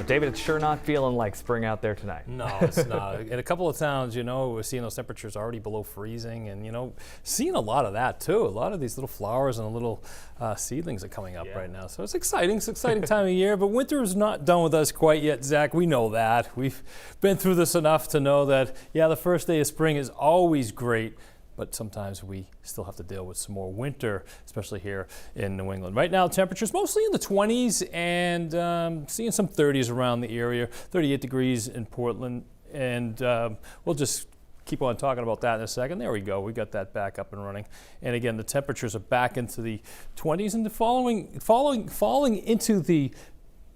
But David, it's sure not feeling like spring out there tonight. No, it's not. In a couple of towns, we're seeing those temperatures already below freezing, and seeing a lot of that too. A lot of these little flowers and little seedlings are coming up right now. So it's exciting. It's an exciting time of year, but winter is not done with us quite yet, Zach. We know that. We've been through this enough to know that, yeah, the first day of spring is always great, but sometimes we still have to deal with some more winter, especially here in New England. Right now, temperatures mostly in the 20s and seeing some 30s around the area, 38 degrees in Portland, and we'll just keep on talking about that in a second. There we go. We got that back up and running. And again, the temperatures are back into the 20s and falling into the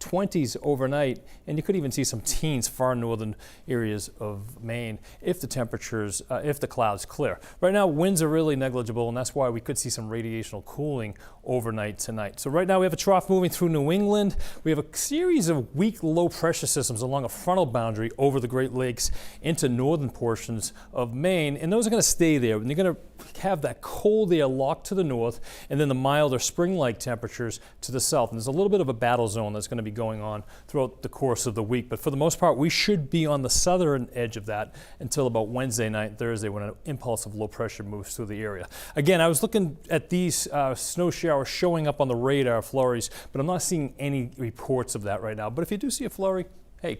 20s overnight, and you could even see some teens far northern areas of Maine if the temperatures, if the clouds clear. Right now, winds are really negligible, and that's why we could see some radiational cooling overnight tonight. So right now we have a trough moving through New England. We have a series of weak low pressure systems along a frontal boundary over the Great Lakes into northern portions of Maine, and those are going to stay there. And they're going to have that cold air locked to the north, and then the milder spring-like temperatures to the south. And there's a little bit of a battle zone that's going to be going on throughout the course of the week, but for the most part we should be on the southern edge of that until about Wednesday night and Thursday, when an impulse of low pressure moves through the area. Again, I was looking at these snow showers showing up on the radar flurries, but I'm not seeing any reports of that right now. But if you do see a flurry, hey,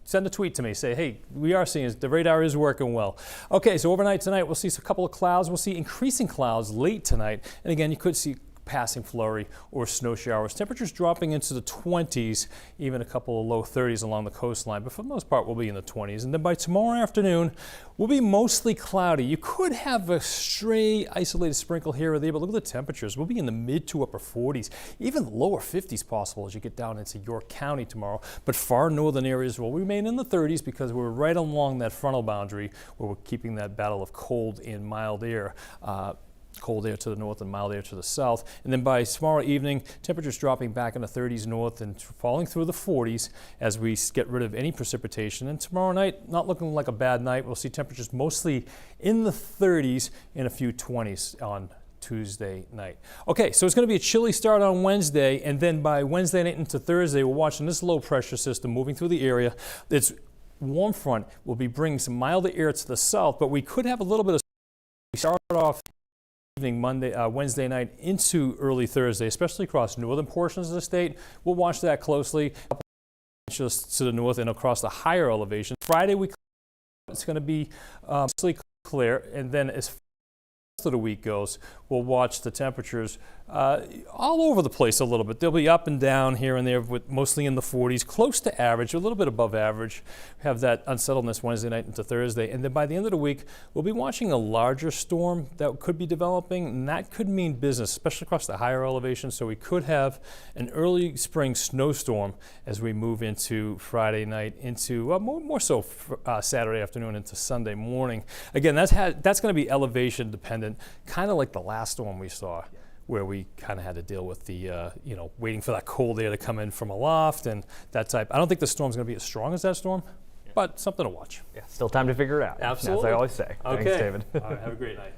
send a tweet to me. Say, hey, we are seeing the radar is working well. Okay, so overnight tonight we'll see a couple of clouds. We'll see increasing clouds late tonight, and again you could see passing flurry or snow showers. Temperatures dropping into the 20s, even a couple of low 30s along the coastline, but for the most part we'll be in the 20s. And then by tomorrow afternoon we'll be mostly cloudy. You could have a stray isolated sprinkle here or there, but look at the temperatures. We'll be in the mid to upper 40s, even lower 50s possible as you get down into York County tomorrow. But far northern areas will remain in the 30s because we're right along that frontal boundary where we're keeping that battle of cold and mild air. Cold air to the north and mild air to the south. And then by tomorrow evening, temperatures dropping back in the 30s north and falling through the 40s as we get rid of any precipitation. And tomorrow night, not looking like a bad night. We'll see temperatures mostly in the 30s and a few 20s on Tuesday night. Okay, so it's going to be a chilly start on Wednesday, and then by Wednesday night into Thursday, we're watching this low pressure system moving through the area. Its warm front will be bringing some milder air to the south, but we could have a little bit of start off evening Wednesday night into early Thursday, especially across northern portions of the state. We'll watch that closely. Just to the north and across the higher elevation. Friday it's going to be mostly clear, and then as of the week goes, we'll watch the temperatures all over the place a little bit. They'll be up and down here and there, with mostly in the 40s, close to average, a little bit above average. We have that unsettledness Wednesday night into Thursday, and then by the end of the week, we'll be watching a larger storm that could be developing, and that could mean business, especially across the higher elevations. So we could have an early spring snowstorm as we move into Friday night, into more so Saturday afternoon into Sunday morning. Again, that's going to be elevation dependent, kind of like the last storm we saw, where we kind of had to deal with the, waiting for that cold air to come in from aloft and that type. I don't think the storm's going to be as strong as that storm, but something to watch. Yeah, still time to figure it out. Absolutely. As I always say. Okay. Thanks, David. All right, have a great night.